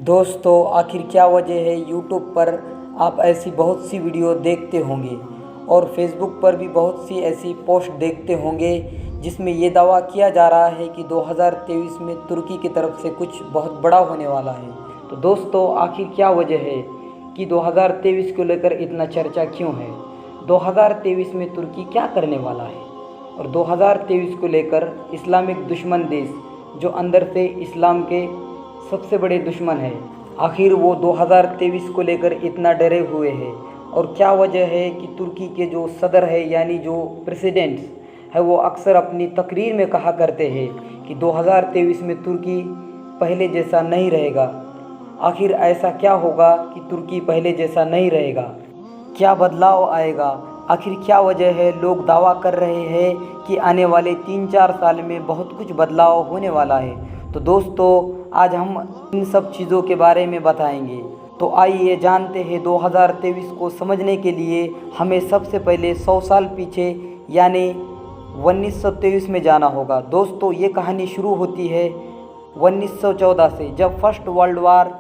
दोस्तों, आखिर क्या वजह है यूट्यूब पर आप ऐसी बहुत सी वीडियो देखते होंगे और फेसबुक पर भी बहुत सी ऐसी पोस्ट देखते होंगे जिसमें ये दावा किया जा रहा है कि 2023 में तुर्की की तरफ से कुछ बहुत बड़ा होने वाला है। तो दोस्तों, आखिर क्या वजह है कि 2023 को लेकर इतना चर्चा क्यों है? 2023 में तुर्की क्या करने वाला है? और 2023 को लेकर इस्लामिक दुश्मन देश जो अंदर से इस्लाम के सबसे बड़े दुश्मन है, आखिर वो 2023 को लेकर इतना डरे हुए हैं और क्या वजह है कि तुर्की के जो सदर है यानी जो प्रेसिडेंट है वो अक्सर अपनी तकरीर में कहा करते हैं कि 2023 में तुर्की पहले जैसा नहीं रहेगा। आखिर ऐसा क्या होगा कि तुर्की पहले जैसा नहीं रहेगा? क्या बदलाव आएगा? आखिर क्या वजह है लोग दावा कर रहे हैं कि आने वाले 3-4 साल में बहुत कुछ बदलाव होने वाला है? तो दोस्तों, आज हम इन सब चीज़ों के बारे में बताएंगे। तो आइए जानते हैं 2023 को समझने के लिए हमें सबसे पहले 100 साल पीछे यानी 1923 में जाना होगा। दोस्तों, ये कहानी शुरू होती है 1914 से, जब फर्स्ट वर्ल्ड वार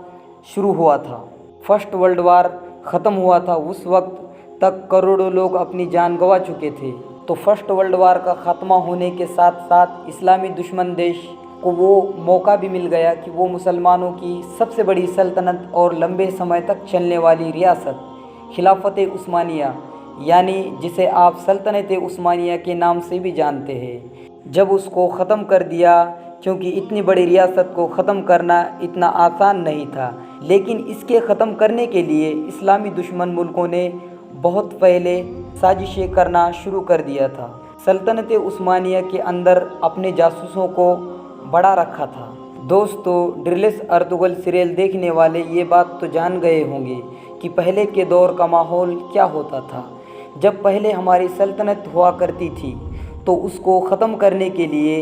शुरू हुआ था। फर्स्ट वर्ल्ड वार ख़त्म हुआ था, उस वक्त तक करोड़ों लोग अपनी जान गंवा चुके थे। तो फर्स्ट वर्ल्ड वार का ख़त्मा होने के साथ साथ इस्लामी दुश्मन देश को वो मौका भी मिल गया कि वो मुसलमानों की सबसे बड़ी सल्तनत और लंबे समय तक चलने वाली रियासत खिलाफत उस्मानिया यानी जिसे आप सल्तनत उस्मानिया के नाम से भी जानते हैं, जब उसको ख़त्म कर दिया, क्योंकि इतनी बड़ी रियासत को ख़त्म करना इतना आसान नहीं था। लेकिन इसके ख़त्म करने के लिए इस्लामी दुश्मन मुल्कों ने बहुत पहले साजिशें करना शुरू कर दिया था। सल्तनत उस्मानिया के अंदर अपने जासूसों को बड़ा रखा था। दोस्तों, ड्रिलिस अर्तुगल सीरियल देखने वाले ये बात तो जान गए होंगे कि पहले के दौर का माहौल क्या होता था। जब पहले हमारी सल्तनत हुआ करती थी तो उसको ख़त्म करने के लिए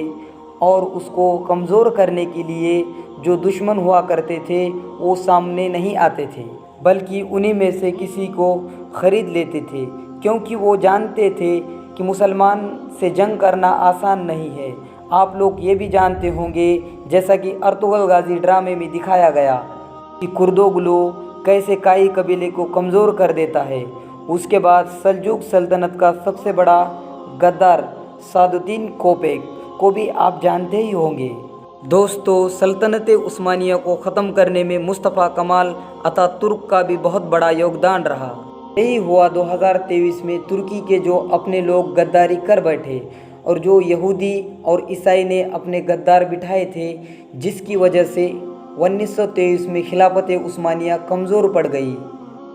और उसको कमज़ोर करने के लिए जो दुश्मन हुआ करते थे वो सामने नहीं आते थे, बल्कि उन्हीं में से किसी को ख़रीद लेते थे, क्योंकि वो जानते थे कि मुसलमान से जंग करना आसान नहीं है। आप लोग ये भी जानते होंगे, जैसा कि अर्तुगल गाजी ड्रामे में दिखाया गया कि कुर्दोगलू कैसे काई कबीले को कमज़ोर कर देता है। उसके बाद सल्जूक सल्तनत का सबसे बड़ा गद्दार सादुद्दीन कोपेक को भी आप जानते ही होंगे। दोस्तों, सल्तनत उस्मानिया को ख़त्म करने में मुस्तफ़ा कमाल अतातुर्क का भी बहुत बड़ा योगदान रहा। यही हुआ 2023 में तुर्की के जो अपने लोग गद्दारी कर बैठे और जो यहूदी और ईसाई ने अपने गद्दार बिठाए थे, जिसकी वजह से 1923 में खिलाफत उस्मानिया कमज़ोर पड़ गई।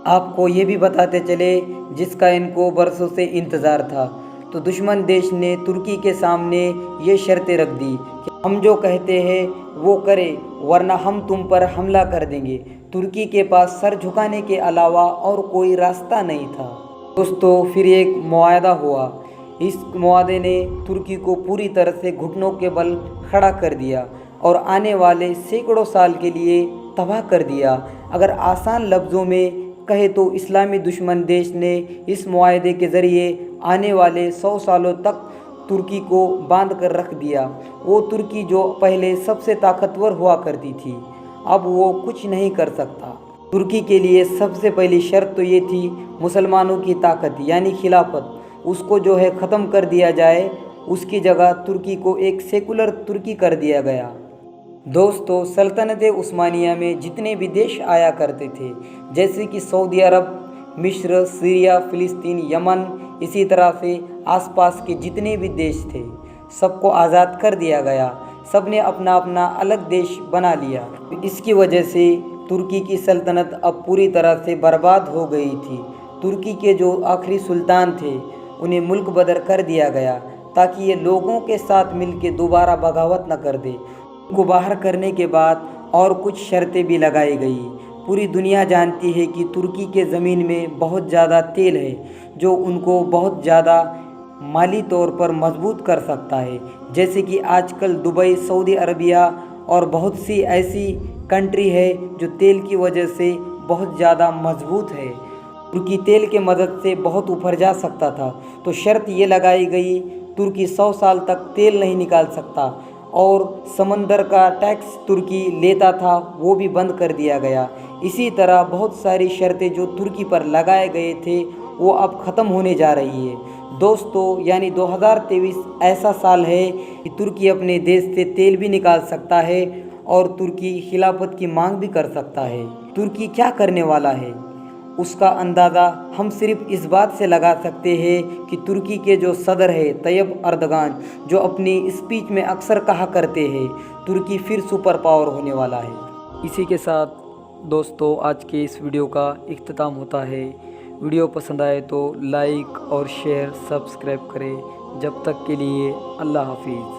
आपको ये भी बताते चले जिसका इनको बरसों से इंतज़ार था। तो दुश्मन देश ने तुर्की के सामने ये शर्तें रख दी कि हम जो कहते हैं वो करें, वरना हम तुम पर हमला कर देंगे। तुर्की के पास सर झुकाने के अलावा और कोई रास्ता नहीं था। दोस्तों, फिर एक मुआहदा हुआ। इस मुआहदे ने तुर्की को पूरी तरह से घुटनों के बल खड़ा कर दिया और आने वाले सैकड़ों साल के लिए तबाह कर दिया। अगर आसान लफ्ज़ों में कहे तो इस्लामी दुश्मन देश ने इस मुआहदे के ज़रिए आने वाले 100 सालों तक तुर्की को बांध कर रख दिया। वो तुर्की जो पहले सबसे ताकतवर हुआ करती थी, अब वो कुछ नहीं कर सकता। तुर्की के लिए सबसे पहली शर्त तो ये थी मुसलमानों की ताकत यानी खिलाफत, उसको जो है ख़त्म कर दिया जाए। उसकी जगह तुर्की को एक सेकुलर तुर्की कर दिया गया। दोस्तों, सल्तनत उस्मानिया में जितने भी देश आया करते थे, जैसे कि सऊदी अरब, मिस्र, सीरिया, फ़िलिस्तीन, यमन, इसी तरह से आसपास के जितने भी देश थे, सबको आज़ाद कर दिया गया। सब ने अपना अपना अलग देश बना लिया। इसकी वजह से तुर्की की सल्तनत अब पूरी तरह से बर्बाद हो गई थी। तुर्की के जो आखिरी सुल्तान थे उन्हें मुल्क बदर कर दिया गया ताकि ये लोगों के साथ मिलकर दोबारा बगावत न कर दे। उनको बाहर करने के बाद और कुछ शर्तें भी लगाई गई। पूरी दुनिया जानती है कि तुर्की के ज़मीन में बहुत ज़्यादा तेल है जो उनको बहुत ज़्यादा माली तौर पर मजबूत कर सकता है, जैसे कि आजकल दुबई, सऊदी अरबिया और बहुत सी ऐसी कंट्री है जो तेल की वजह से बहुत ज़्यादा मजबूत है। तुर्की तेल के मदद से बहुत ऊपर जा सकता था। तो शर्त ये लगाई गई, तुर्की 100 साल तक तेल नहीं निकाल सकता। और समंदर का टैक्स तुर्की लेता था वो भी बंद कर दिया गया। इसी तरह बहुत सारी शर्तें जो तुर्की पर लगाए गए थे वो अब ख़त्म होने जा रही है। दोस्तों यानी 2023 ऐसा साल है कि तुर्की अपने देश से तेल भी निकाल सकता है और तुर्की खिलाफत की मांग भी कर सकता है। तुर्की क्या करने वाला है उसका अंदाज़ा हम सिर्फ इस बात से लगा सकते हैं कि तुर्की के जो सदर है तैयब अर्दगान, जो अपनी स्पीच में अक्सर कहा करते हैं तुर्की फिर सुपर पावर होने वाला है। इसी के साथ दोस्तों आज के इस वीडियो का इख्तिताम होता है। वीडियो पसंद आए तो लाइक और शेयर सब्सक्राइब करें। जब तक के लिए अल्लाह हाफिज़।